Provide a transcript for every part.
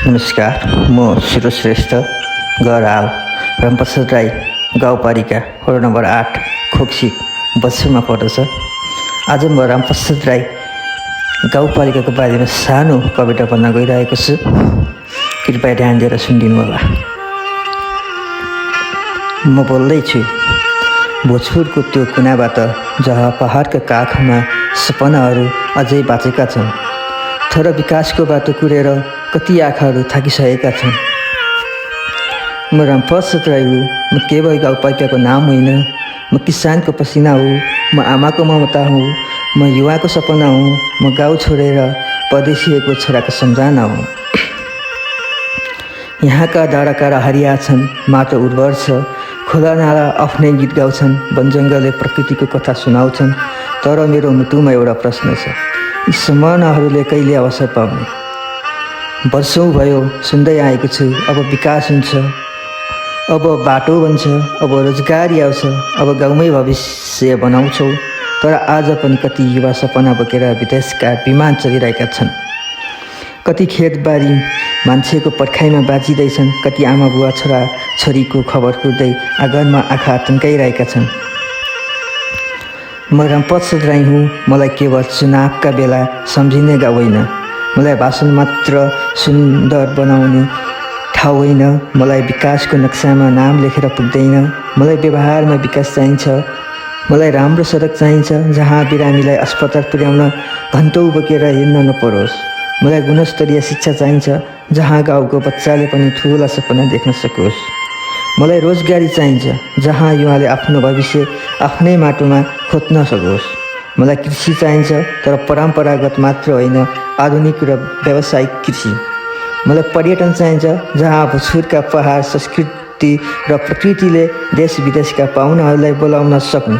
नमस्कार, म शिरोश्रेष्ठ गराल रामप्रसाद राई गाउँपालिका वडा नम्बर 8 खोक्सी बस्तीमा पर्दछ। आज म रामप्रसाद राई गाउँपालिकाको बारेमा सानो कविता भन्न गइरहेको छु। कृपया ध्यान दिएर सुनिदिनु होला। म बोल्दैछु भोजपुरको त्यो कुनाबाट जहाँ पहाडका काखमा सपनाहरू अझै बाँचेका छन्, तर विकासको बाटो कुरेर कति आँखाहरू थाकिसकेका छन्। म रामप्रसाद राई हुँ। म केवल गाउँपालिकाको नाम होइन, म किसानको पसिना हुँ। म आमाको ममता हुँ। म युवाको सपना हुँ। म गाउँ छोडेर परदेशिएको छोराको सम्झना हुँ। यहाँका डाँडाकाँडा हरिया छन्, माटो उर्वर छ, खोला नाला आफ्नै गीत गाउँछन्, वनजङ्गलले प्रकृतिको कथा सुनाउँछन्। तर मेरो मुटुमा एउटा प्रश्न छ, यी सम्भावनाहरूले कहिले अवसर पाउने? वर्षौँ भयो सुन्दै आएको छु, अब विकास हुन्छ, अब बाटो बन्छ, अब रोजगारी आउँछ, अब गाउँमै भविष्य बनाउँछौँ। तर आज पनि कति युवा सपना बोकेर विदेशका विमान चलिरहेका छन्। कति खेतबारी मान्छेको पर्खाइमा बाँचिँदैछन्, कति आमा बुवा छोरा छोरीको खबर कुर्दै आँगनमा आँखा तन्काइरहेका छन्। म रामप्रसाद राई हुँ। मलाई केवल चुनावका बेला सम्झिने गाउँ होइन, मलाई भाषण मात्र सुन्दर बनाउने ठाउँ होइन, मलाई विकासको नक्सामा नाम लेखेर पुग्दैन। मलाई व्यवहारमा विकास चाहिन्छ। मलाई राम्रो सडक चाहिन्छ जहाँ बिरामीलाई अस्पताल पुर्याउन घन्टौँ बोकेर हिँड्न नपरोस्। मलाई गुणस्तरीय शिक्षा चाहिन्छ जहाँ गाउँको बच्चाले पनि ठुला सपना देख्न सकोस्। मलाई रोजगारी चाहिन्छ जहाँ युवाले आफ्नो भविष्य आफ्नै माटोमा खोज्न सकोस्। मलाई कृषि चाहिन्छ, तर परम्परागत मात्र होइन, आधुनिक र व्यावसायिक कृषि। मलाई पर्यटन चाहिन्छ जहाँ भोजपुरका पहाड, संस्कृति र प्रकृतिले देश विदेशका पाहुनाहरूलाई बोलाउन सक्नु।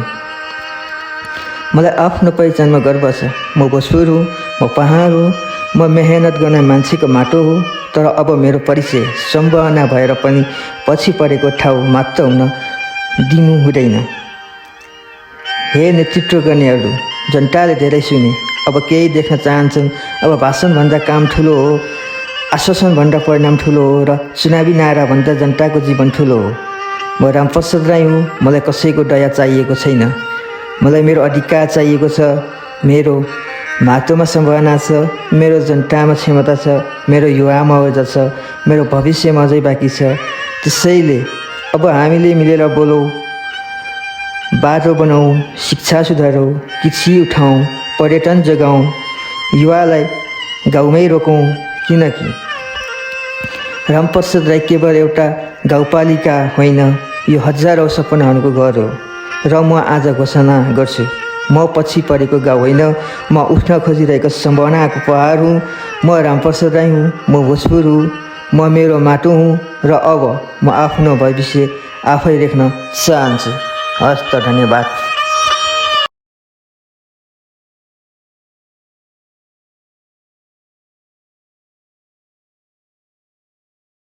मलाई आफ्नो पहिचानमा गर्व छ। म भोजपुर हुँ, म पहाड हुँ, म मेहनत गर्ने मान्छेको माटो हुँ। तर अब मेरो परिचय सम्भावना भएर पनि पछि परेको ठाउँ मात्र हुन दिनु हुँदैन। हे नेतृत्व गर्नेहरू, जनताले धेरै सुने, अब केही देख्न चाहन्छन्। अब भाषणभन्दा काम ठुलो हो, आश्वासनभन्दा परिणाम ठुलो हो, र चुनावी नाराभन्दा जनताको जीवन ठुलो हो। म रामप्रसाद राई हुँ। मलाई कसैको दया चाहिएको छैन। मलाई मेरो अधिकार चाहिएको छ। मेरो माटोमा सम्भावना छ, मेरो जनतामा क्षमता छ, मेरो युवामा ऊर्जा छ, मेरो भविष्यमा अझै बाँकी छ। त्यसैले अब हामीले मिलेर बोलौँ, बाटो बनाऊँ, शिक्षा सुधारौँ, कृषि उठाउँ, पर्यटन जगाऊँ, युवालाई गाउँमै रोकौँ। किनकि रामप्रसाद राई केवल एउटा गाउँपालिका होइन, यो हजारौँ सपनाहरूको घर हो। र म आज घोषणा गर्छु, म पछि परेको गाउँ होइन, म उठ्न खोजिरहेको सम्भावनाको पहाड हुँ। म रामप्रसाद राई हुँ। म भोजपुर हुँ। म मेरो माटो हुँ, र अब म आफ्नो भविष्य आफै लेख्न चाहन्छु। हस् त, धन्यवाद।